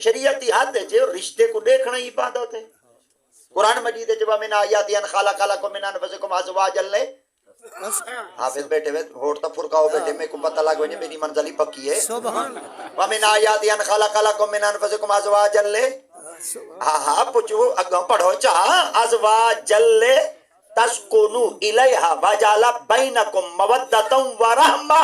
شریعت کی حد ہے جو رشتے کو دیکھنا ہی عبادت ہے. قرآن مجید جب من آیات ان خلق لکم من انفسکم ازواجا لے حافظ بیٹھے ہوئے ہوڑتا فرقہ ہو بیٹھے میں کو پتہ لگ وجہ میری منزل ہی پکی ہے. ومن آیات ان خلق لکم من انفسکم ازواجا لے ہاں پوچھو اگوں پڑھو چاہ ازواجا لے تسکنو الیہا وجعل بینکم مودۃ ورحمہ.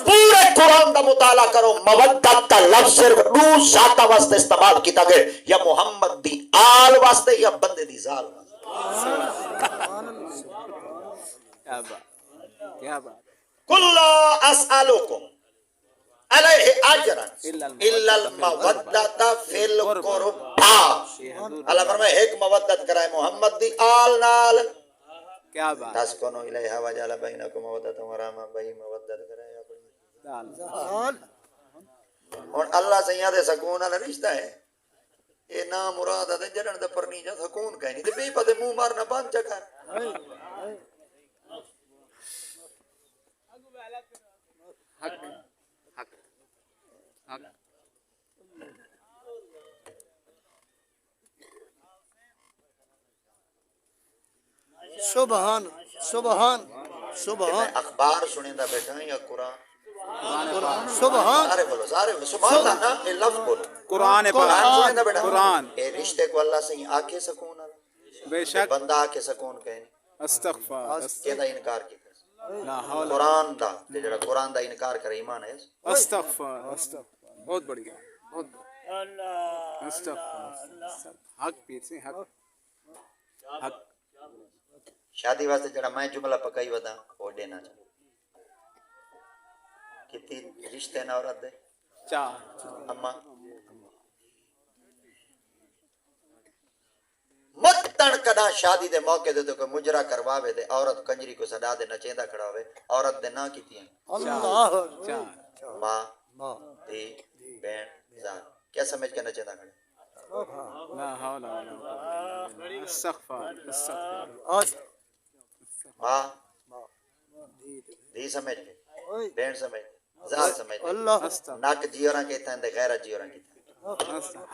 پورے قرآن کا مطالعہ کرو مودت کا لفظ صرف دو ذات واسطے استعمال کیتا گئے یا محمد دی آل واسطے یا بندے دی ذال واسطے. کیا بات کل اسالکم علیہ اجرا الا المودۃ فی القربى. اللہ فرمائے ایک مودت کرائے محمد دی آل نال. کیا بات تسکنو الیہا وجعل بینکم مودۃ ورحمہ بھائی مودت کرائے. اور اللہ سیاں دے سکون والا رشتہ ہے یہ نام مراد ہے جڑن دے پر نہیں جا سکون کہیں نہیں تے بے پتے منہ مارنا بند چکر. حق حق حق سبحان سبحان سبحان اخبار سنیندہ بیٹھا ہیں یا قرآن سبحان سارے بولو سارے بولو سبحان اللہ نا یہ لفظ بولو قرآن قرآن سنیندہ بیٹھا قرآن اے رشتے کو اللہ سے آکے سکون اللہ بے شک بندہ آکے سکون کہیں استغفار کہ دا انکار کی لا حول قرآن دا جڑا قرآن دا انکار کرے ایمان ہے. استغفار استغفار بہت بڑھیا بہت بڑھیا. استغفار حق پیر سے حق حق شادی واسطے جڑا میں جملہ پکائی ودا وہ دینا چاہتا کتنی رشتے نہ عورت دے چار اما متن کدا شادی دے موقع دے تو کوئی مجرا کرواوے دے عورت کنجری کو صدا دے نچیندہ کھڑا ہوئے عورت دے نہ کیتی ہیں اللہ چار ماں دی بہن زار کیا سمجھ کے نچیندہ کھڑے لا حول ولا قوة الا استغفار استغفار ماں دی سمجھ کے بہن سمجھ کے زار سمجھ کے اللہ ناک جیوراں کہتا ہیں دے غیرت جیوراں کہتا ہیں.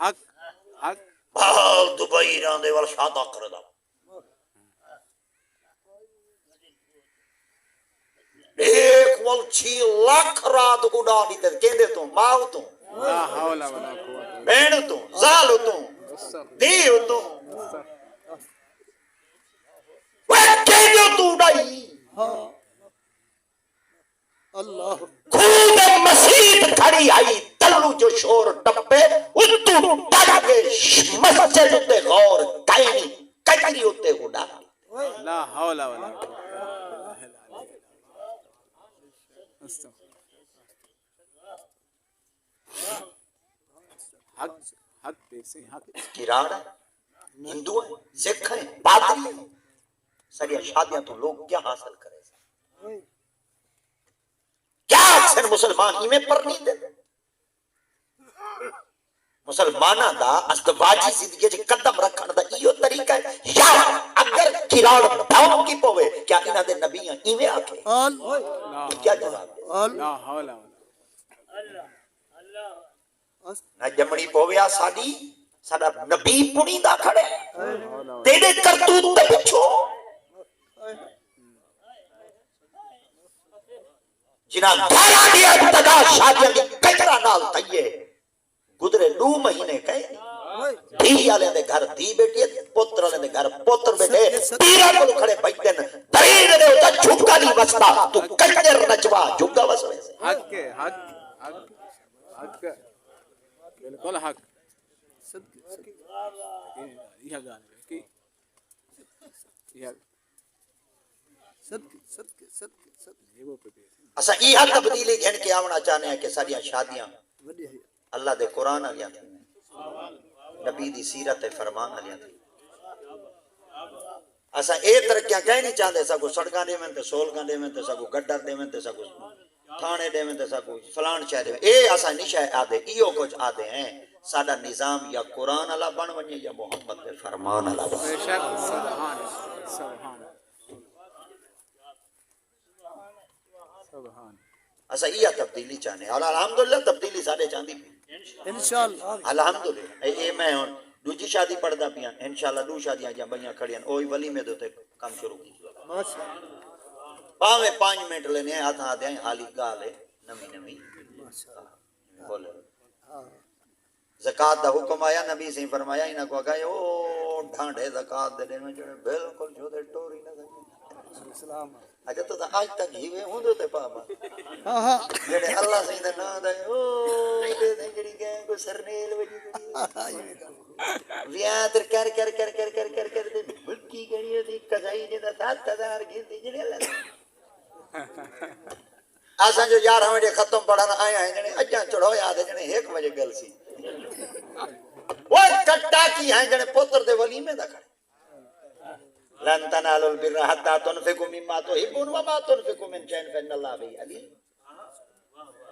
حق حق بھال دبئی راندے وال شادہ کردہ ایک وال 6 لاکھ رات اڑا دیتے کہندے تو ماں تو لا حول ولا قوة بہن تو زال تو دیو تو وہ کہندے تو اڑائی اللہ خود مسجد کھڑی آئی تلو جو شور ٹپے اتو ڈاڑا کے مسجد ہوتے غور کائنی کجری ہوتے اڑا. لا حول ولا قوة استغفار حق حق پیر سے حق کراڑ ہندو ہیں سکھ ہیں پادری ہیں ساری شادیاں تو لوگ کیا حاصل کرے کیا اکثر مسلمان ہی میں پر نہیں دے مسلمانہ دا ازدواجی زندگی جی قدم رکھن دا ایو طریقہ ہے یا اگر کراڑ ڈاؤن کی پوے کیا انہ دے نبیاں ایویں آکے تو کیا جواب دے لا حول ولا نہ جمڑی پویا ساڑی ساڑا نبی پڑی دا کھڑے تیرے کرتوت تے پچھو جنہاں گھارا دیا ابتدا شادیاں کی کچرا نال تھئیے گزرے 2 مہینے کہے دھی آلے دے گھر دھی بیٹی ہے پوتر آلے دے گھر پوتر بیٹے پیرا کو کھڑے بیٹھے درین دے ہوتا جھگا نہیں بستا تو کچر نچوا جھگا بسوے سے حق کے حق حق حق بالکل حق یہ گانے کی یہ یہ وہ پہ اسا یہ تبدیلی گھن کے آونا چاہنے ہیں کہ ساڑیاں شادیاں اللہ دے قرآن آلیاں تھی نبی دی سیرت فرمان آلیاں تھی اسا اے ترکیاں کہیں نہیں چاہتے سا کو سڑکاں دے میں تے سولکاں دے میں تے سا کو گڈر دے میں تے سا کو تھانے دے میں تے سا کو فلان شاہ دے میں اے اسا نشاہ آدھے ایو کچھ آدھے ہیں سادہ نظام یا قرآن اللہ بن ونجے یا محمد دے فرمان اللہ بن بے شک سبحان سبحان سبحان اسا یہ تبدیلی چاہنے اور الحمدللہ تبدیلی سارے چاندی بھی انشاءاللہ الحمدللہ اے میں ہوں دوجی شادی پڑھدا پیاں انشاءاللہ دو شادیاں جا بڑیاں کھڑیاں اوہی ولیمے دے تے کام شروع کی ماشاءاللہ پاویں 5 منٹ لینے ہاتھ آدے ہیں حالی گال ہے نمی بولے زکات دا حکم آیا نبی سے فرمایا انہاں کو کہا او ڈھانڈے زکات دے دین جڑے بالکل جو دے ٹوری نہ سلام اچھا تو آج تک ہی وے ہوندے تے پاپا ہاں ہاں جڑے اللہ سے دا نام دے او دے دے جڑی گیں کو سرنیل وجی ویاں تر کر کر کر کر کر کر کر تے بھٹکی گڑی تھی کسائی جے دا 7000 گھنٹی جڑے اللہ اساں جو 11 بجے ختم پڑھن آیا ہیں جنے اجاں چڑھو یاد ہے جنے 1 بجے گل سی وہ کٹا کی ہیں جنے پتر دے ولیمے دا کھڑے لن تنالوا البر حتى تنفقوا مما تحبون وما تنفقوا من شيء فإن الله به عليم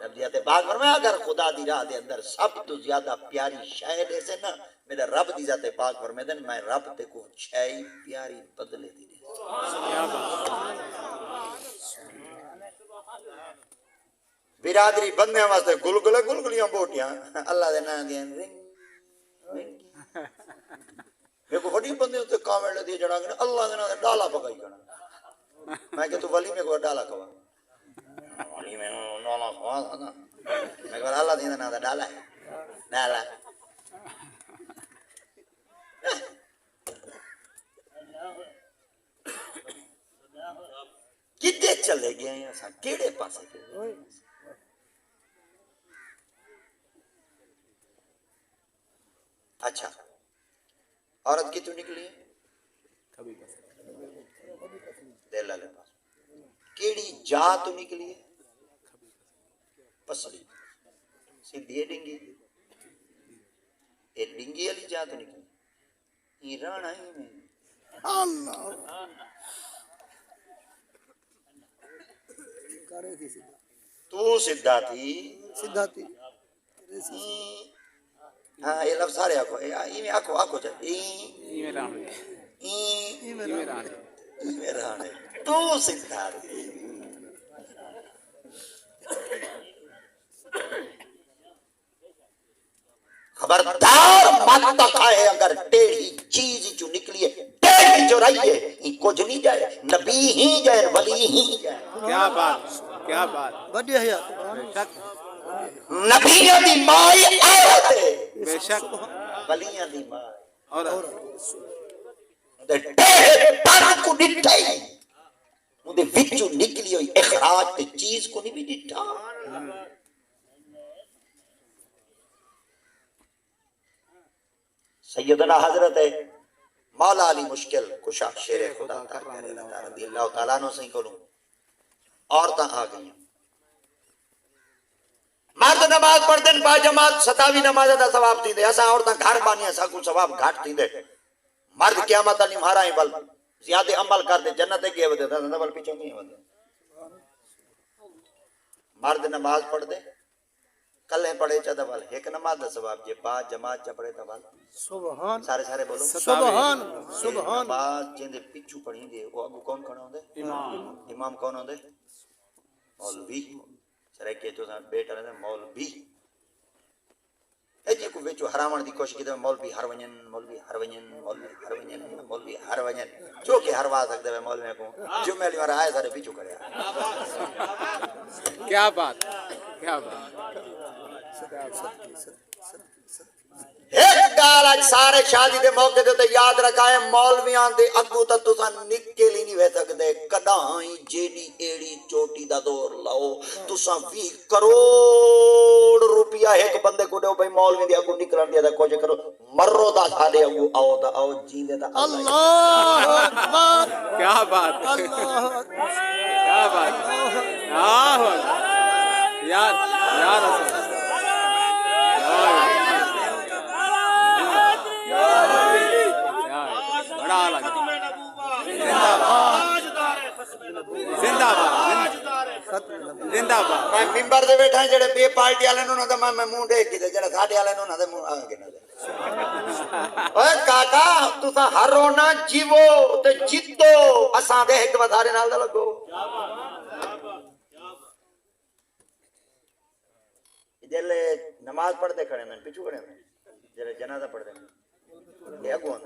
نبیات پاک فرمایا اگر خدا دی راہ دے اندر سب تو زیادہ پیاری شے دے سے نا میرا رب دی ذات پاک فرمائے دن میں رب تے کو شے پیاری بدلے دی دے برادری بندیاں واسطے گلگلیاں بوٹیاں اللہ دے نام دیں میرے کو وڈی بندے تے کامل دی جڑا کہ اللہ دے نام ڈالا پکائی کرنا میں کہ تو ولی میں کو ڈالا کھوا ولی میں ڈالا کھوا نا میں کہ اللہ دے نام دا ڈالا ہے ڈالا کدے چلے گئے ہیں اساں کیڑے پاسے گئے اچھا عورت کی تو نکلی ہے دل والے پاس کیڑی جا تو نکلی ہے پسلی سیدھی ڈنگی اے ڈنگی والی جا تو نکلی ایران آئی میں اللہ کرے تھی تو سدھا تھی سیدھا تھی ہاں یہ لفظ سارے آکھو ای میں آکھو چل ای میں رانے ای میں رانے تو سدھا تھی خبردار مت کھائے اگر ٹیڑھی چیز جو نکلی ہے ٹیڑھی جو رہی ہے یہ کچھ نہیں جائے نبی ہی جائے ولی ہی جائے کیا بات بڑی حیات بے شک نبیوں دی مائی عورت ہے بے شک ولیاں دی ماں اور تے ٹیڑھے پر کو ڈٹھا ہی اودے وچوں نکلی ہوئی اخراج تے چیز کو نہیں بھی ڈٹھا سیدنا حضرت مولا علی مشکل کشا شیر خدا رضی اللہ تعالیٰ عنہ سے کہوں عورتاں آ گئی مرد نماز پڑھتے با جماعت 27 نماز دا ثواب تھی دے اساں عورتاں گھر بانی اساں کو ثواب گھٹ تھی دے مرد قیامت علی مہارا ہی بل زیادہ عمل کر دے جنت کے ودے دا بل پیچھے نہیں ودے مرد نماز پڑھ دے کلے پڑھے چاہتا بل ایک نماز دا ثواب جے با جماعت چ پڑھے تا بل سبحان سارے بولو سبحان سبحان نماز جندے پیچھو پڑھی دے وہ اگو کون کھڑا ہوندے امام کون ہوندے مولوی سرے کہ تو بیٹا رہندے مولوی اے جے کو وچو حرامن دی کوشش کیتے مولوی ہر ونجن مولوی ہر ونجن مولوی ہر ونجن مولوی ہر ونجن جو کہ ہروا سکدے مولوی کو جمعے والی وار آئے سارے پیچھو کھڑے کیا بات ایک گال اج سارے شادی دے موقع تے یاد رکھائے مولویاں دے اگو تے تساں نکلی نہیں وے سکدے کڈائی جیڑی ایڑی چوٹی دا دور لاؤ تساں 20 کروڑ روپیہ ایک بندے کو دیو بھائی مولوی دے اگو نکلن دیا تے کچھ کرو مرو دا ساڈے اگو آؤ جیندے دا اللہ اکبر کیا بات اللہ اکبر کیا بات یا رسول بڑا لگا زندہ باد میں ممبر دے بیٹھا جڑے بے پارٹی والے نوں نہ میں منہ ڈیک کے جڑا ساڈے والے نوں نہ منہ آ کے نہ اوے کاکا تساں ہر رونا جیو تے جیتو اساں دے ایک وادارے نال لگو جلے نماز پڑھتے کھڑے میں پیچھو کھڑے میں جلے جنازہ پڑھتے ہیں یہ اگوں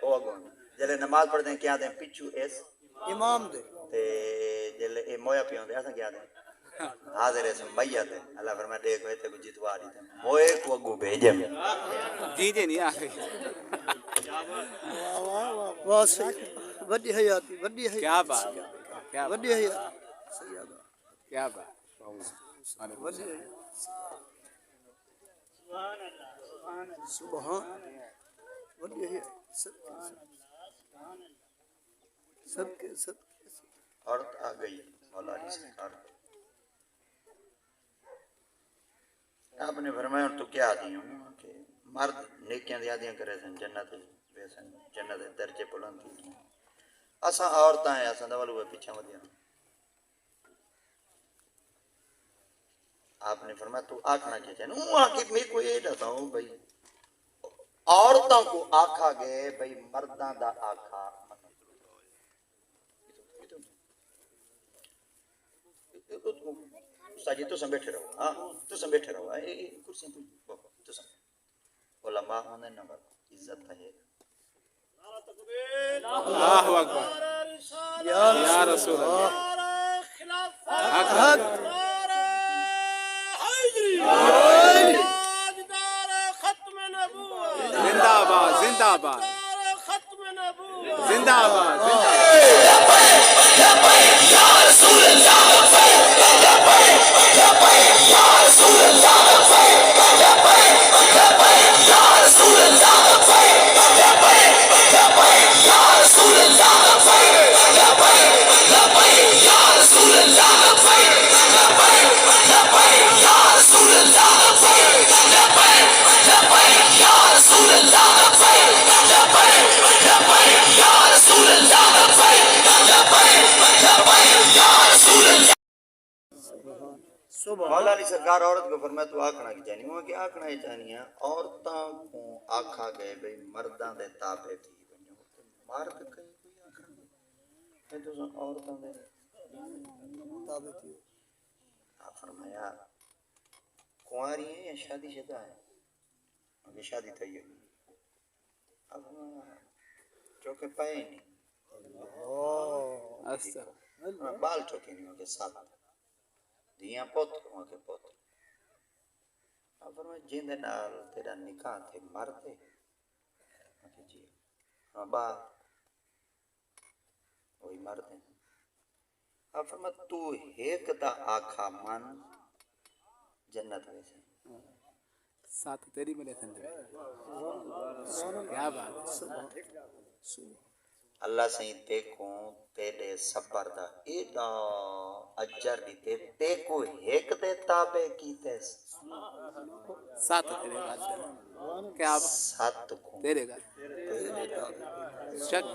او اگوں جلے نماز پڑھتے ہیں کیا دیں پیچھو اس امام دے تے جلے اے مویا پیوں دے ایسا کیا دیں حاضر ہے میت ہے اللہ فرمائے دیکھو تے کو جتوا دی تے موئے کو اگوں بھیجے میں جی جی نہیں آخری واہ صحیح وڈی حیاتی وڈی حیاتی کیا بات کیا بات وڈی حیاتی سیادہ کیا بات وڈی حیاتی سبحان وڈی حیاتی سب کے عورت آ گئی مولا علی سرکار آپ نے فرمایا تو کیا دی ہوں کہ مرد نیکیاں دیا دیاں کرے سن جنت ویسن جنت درجے بلند تھی اساں عورتاں ہیں اساں دا والو پیچھے ودیاں آپ نے فرمایا تو آکھنا کیا چاہے وہ آ کے میرے کو یہ ڈتا ہوں بھائی عورتوں کو آکھا گئے بھائی مرداں دا آکھا ساجی تو سن بیٹھے رہو ہاں تو سن بیٹھے رہو کرسی تو سن علماء ہونے نہ عزت ہے اللہ اکبر یا رسول اللہ حق زندہ آباد زندہ آباد زندہ آباد مولا علی سرکار عورت کو فرمایا تو آکھنا کی چاہنی وہ کہ آکھنا ہی چاہنی ہے عورتاں کو آکھا گئے بھئی مرداں دے تابع تھی بنیو مرد کہیں کوئی آکھا گئے کہ تو عورتاں دے تابع تھی آپ فرمایا کنواری ہیں یا شادی شدہ ہے مجھے شادی تھی ہے اب چوکے پائے نہیں بال چوکے نہیں ہوگے ساتھ دیاں پوتر ہوں کے پوتر آپ فرمائے جن دے نال تیرا نکاح تھے مرتے جی ہاں با وہی مرتے ہیں آپ فرمائے تو ایک دا آکھا من جنت ویسے ساتھ تیری ملے سندے کیا بات اللہ سے دیکھوں تیرے صبر دا ایڈا اجر دیتے تے کو ایک دے تابع کیتے ساتھ تیرے بات کیا بات سات کو تیرے گا شک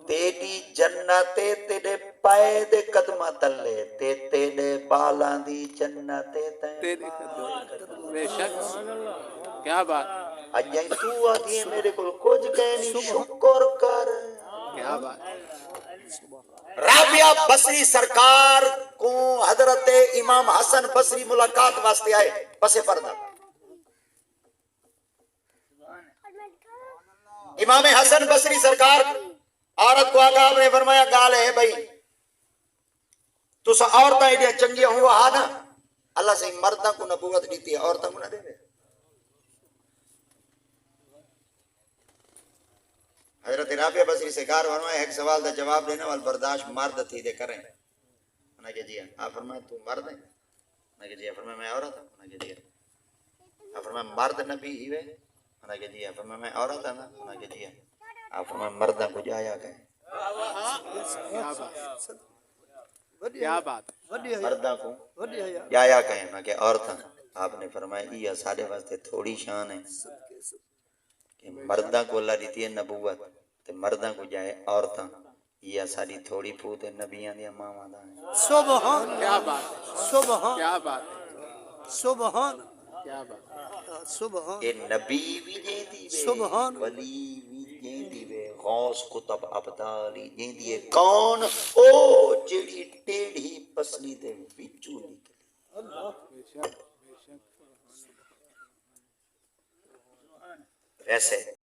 تیری جنت تیرے پائے دے قدمہ تلے تے تیرے بالاں دی جنت تیرے بے شک کیا بات اجائی تو آدھی میرے کو کچھ کہنی شکر کر کیا بات رابعہ بصری سرکار کو حضرت امام حسن بصری ملاقات واسطے آئے پس پردہ امام حسن بصری سرکار عورت کو آگا آپ نے فرمایا گال ہے بھائی تو سا عورتیں ایڈیا چنگیاں ہوا نا اللہ سے مردہ کو نبوت دیتی ہے عورتوں کو نہ دے حضرت رابعہ بصری سرکار فرمایا ایک سوال دا جواب دینا وال برداشت مرد تھی دے کریں انہاں کہ جی آپ فرمایا تو مرد ہے انہاں کہ جی فرمایا میں عورت ہوں انہاں کہ جی آپ فرمایا مرد نبی ہی وے انہاں کہ جی فرمایا میں عورت ہوں انہاں کہ جی آپ فرمایا مردہ کو جایا گئے کیا بات مردہ کو جایا گئے انہاں کہ عورتاں آپ نے فرمایا یہ سارے واسطے تھوڑی شان ہے کہ مردہ کو اللہ دیتی ہے نبوت تے مردہ کو جائے عورتاں یہ ساری تھوڑی پھوت ہے نبیاں دیا ماں دا سبحان کیا بات سبحان کیا بات سبحان کیا بات سبحان اے نبی بھی جیندی وے سبحان ولی بھی جیندی وے غوث کتب ابدالی جیندی ہے کون او جیڑی ٹیڑھی پسلی دے وچوں نکلی بے شک ایسے